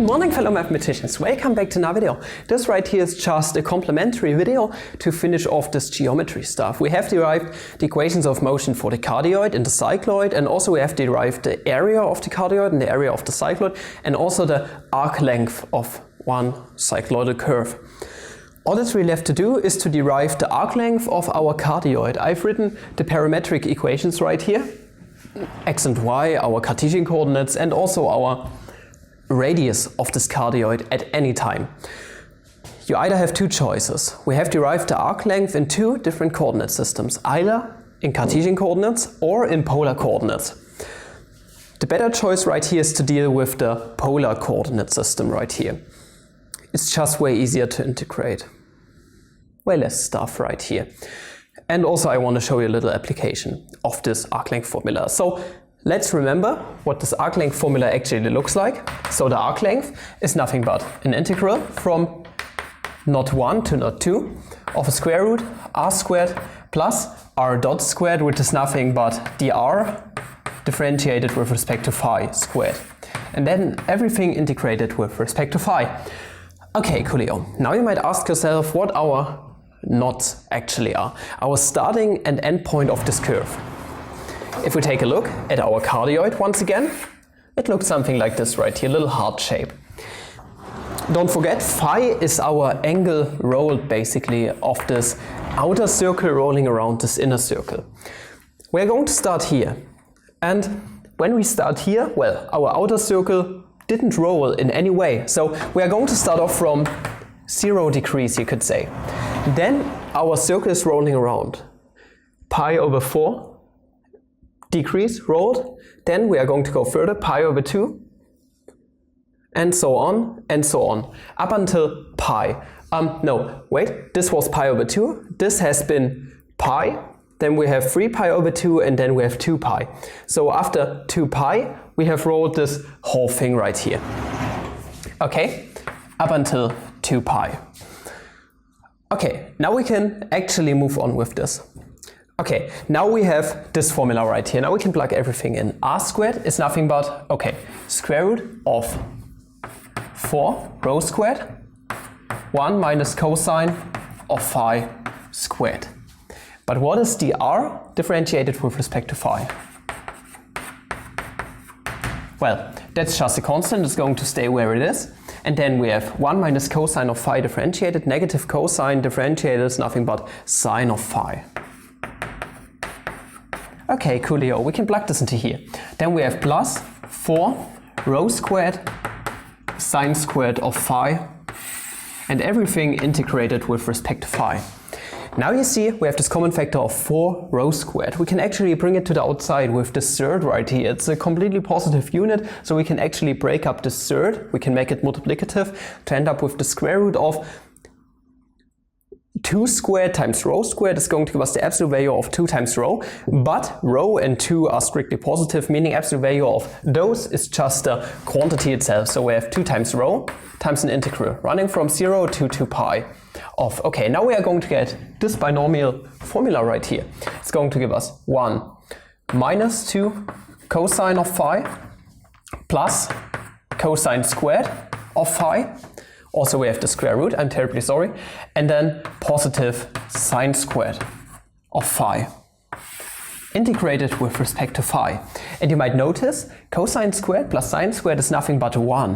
Good morning, fellow mathematicians. Welcome back to another video. This right here is just a complementary video to finish off this geometry stuff. We have derived the equations of motion for the cardioid and the cycloid, and also we have derived the area of the cardioid and the area of the cycloid, and also the arc length of one cycloidal curve. All that's really left to do is to derive the arc length of our cardioid. I've written the parametric equations right here, x and y, our Cartesian coordinates, and also our radius of this cardioid at any time. You either have two choices. We have derived the arc length in two different coordinate systems, either in Cartesian coordinates or in polar coordinates. The better choice right here is to deal with the polar coordinate system right here. It's just way easier to integrate. Way less stuff right here. And also I want to show you a little application of this arc length formula. So let's remember what this arc length formula actually looks like. So the arc length is nothing but an integral from not 1 to not 2 of a square root r squared plus r dot squared, which is nothing but dr differentiated with respect to phi squared. And then everything integrated with respect to phi. Okay, coolio. Now you might ask yourself what our knots actually are, our starting and end point of this curve. If we take a look at our cardioid once again, it looks something like this right here, a little heart shape. Don't forget, phi is our angle rolled basically of this outer circle rolling around this inner circle. We're going to start here. And when we start here, well, our outer circle didn't roll in any way. So we are going to start off from 0 degrees, you could say. Then our circle is rolling around. Pi over 4 degrees rolled. Then we are going to go further, pi over 2. And so on, up until pi. No, wait, this was pi over 2. This has been pi. Then we have 3 pi over 2, and then we have 2 pi. So after 2 pi, we have rolled this whole thing right here. Okay, up until 2 pi. Okay, now we can actually move on with this. Okay, now we have this formula right here. Now we can plug everything in. R squared is nothing but, okay, square root of 4 rho squared, 1 minus cosine of phi squared. But what is dr differentiated with respect to phi? Well, that's just a constant, it's going to stay where it is. And then we have 1 minus cosine of phi differentiated, negative cosine differentiated is nothing but sine of phi. Okay, coolio, we can plug this into here. Then we have plus 4 rho squared sine squared of phi, and everything integrated with respect to phi. Now you see we have this common factor of 4 rho squared. We can actually bring it to the outside with this third right here. It's a completely positive unit, so we can actually break up this third. We can make it multiplicative to end up with the square root of 2 squared times rho squared is going to give us the absolute value of 2 times rho, but rho and 2 are strictly positive, meaning absolute value of those is just the quantity itself. So we have 2 times rho times an integral running from 0 to 2 pi of, okay, now we are going to get this binomial formula right here. It's going to give us 1 minus 2 cosine of phi plus cosine squared of phi. Also we have the square root, I'm terribly sorry, and then positive sine squared of phi, integrated with respect to phi. And you might notice cosine squared plus sine squared is nothing but 1.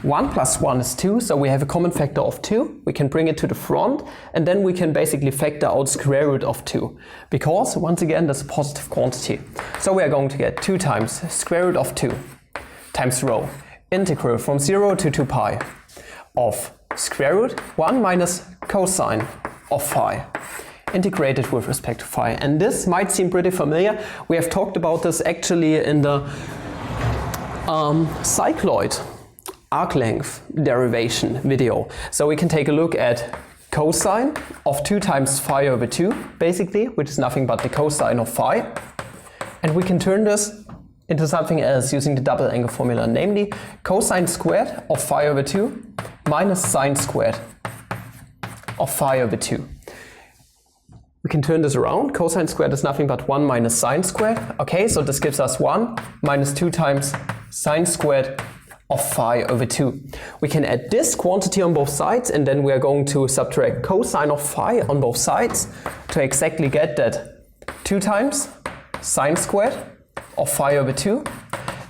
1 plus 1 is 2, so we have a common factor of 2. We can bring it to the front, and then we can basically factor out square root of 2, because once again that's a positive quantity. So we are going to get 2 times square root of 2 times rho, integral from 0 to 2 pi of square root 1 minus cosine of phi, integrated with respect to phi. And this might seem pretty familiar. We have talked about this actually in the cycloid arc length derivation video. So we can take a look at cosine of 2 times phi over 2, basically, which is nothing but the cosine of phi. And we can turn this into something else using the double angle formula, namely cosine squared of phi over 2 minus sine squared of phi over 2. We can turn this around. Cosine squared is nothing but 1 minus sine squared. Okay, so this gives us 1 minus 2 times sine squared of phi over 2. We can add this quantity on both sides, and then we are going to subtract cosine of phi on both sides to exactly get that 2 times sine squared of phi over 2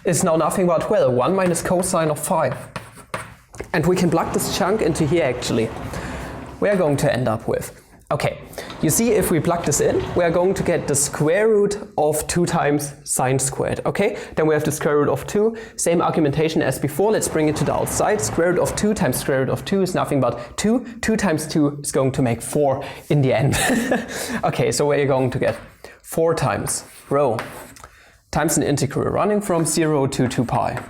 is now nothing but, well, 1 minus cosine of phi. And we can plug this chunk into here actually. We are going to end up with, okay, you see, if we plug this in, we are going to get the square root of 2 times sine squared, okay? Then we have the square root of 2, same argumentation as before, let's bring it to the outside. Square root of 2 times square root of 2 is nothing but 2. 2 times 2 is going to make 4 in the end. Okay, so we're going to get 4 times rho times an integral running from 0 to 2 pi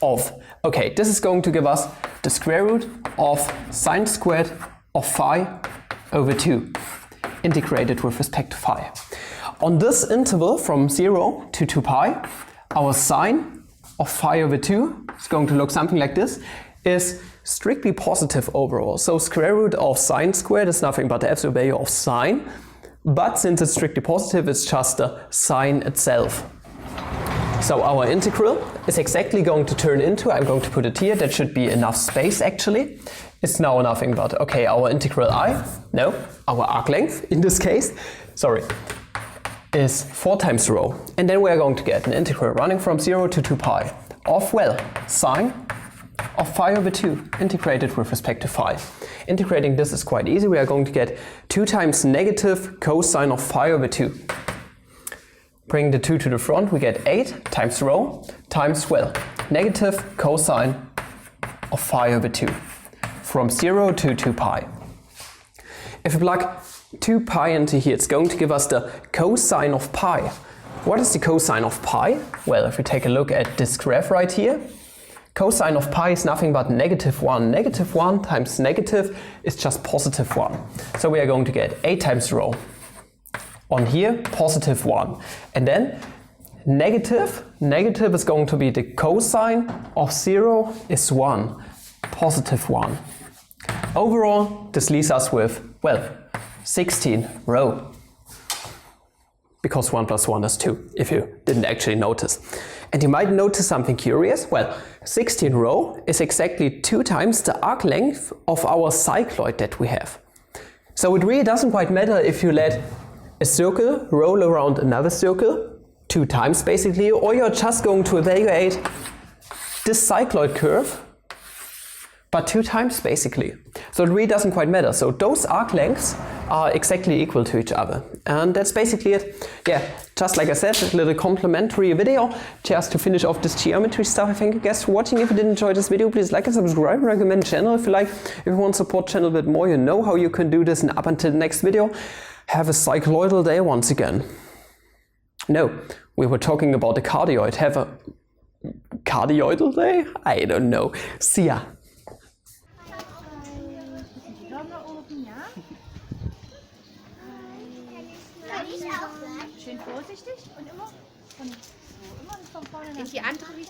of, okay, this is going to give us the square root of sine squared of phi over 2, integrated with respect to phi. On this interval from 0 to 2 pi, our sine of phi over 2 is going to look something like this, is strictly positive overall. So square root of sine squared is nothing but the absolute value of sine, but since it's strictly positive, it's just the sine itself. So our integral is exactly going to turn into, I'm going to put it here, that should be enough space actually. It's now nothing but, okay, our integral our arc length in this case, is 4 times rho. And then we are going to get an integral running from 0 to 2 pi of, well, sine of phi over 2 integrated with respect to phi. Integrating this is quite easy. We are going to get 2 times negative cosine of phi over 2. Bring the 2 to the front, we get 8 times rho times, well, negative cosine of phi over 2 from 0 to 2 pi. If we plug 2 pi into here, it's going to give us the cosine of pi. What is the cosine of pi? Well, if we take a look at this graph right here, cosine of pi is nothing but negative 1. Negative 1 times negative is just positive 1. So we are going to get 8 times rho. On here, positive 1. And then negative is going to be the cosine of 0 is 1. Positive 1. Overall, this leaves us with, well, 16 rho. Because 1 plus 1 is 2, if you didn't actually notice. And you might notice something curious. Well, 16 rho is exactly 2 times the arc length of our cycloid that we have. So it really doesn't quite matter if you let a circle roll around another circle 2 times basically, or you're just going to evaluate this cycloid curve but 2 times basically. So it really doesn't quite matter. So those arc lengths are exactly equal to each other. And that's basically it. Yeah, just like I said, a little complimentary video just to finish off this geometry stuff. I thank you guys for watching. If you did enjoy this video, please like and subscribe and recommend the channel if you like. If you want to support the channel a bit more, you know how you can do this. And up until the next video, have a cycloidal day once again. No, we were talking about the cardioid. Have a cardioidal day? I don't know. See ya. Schön vorsichtig und immer von vorne nach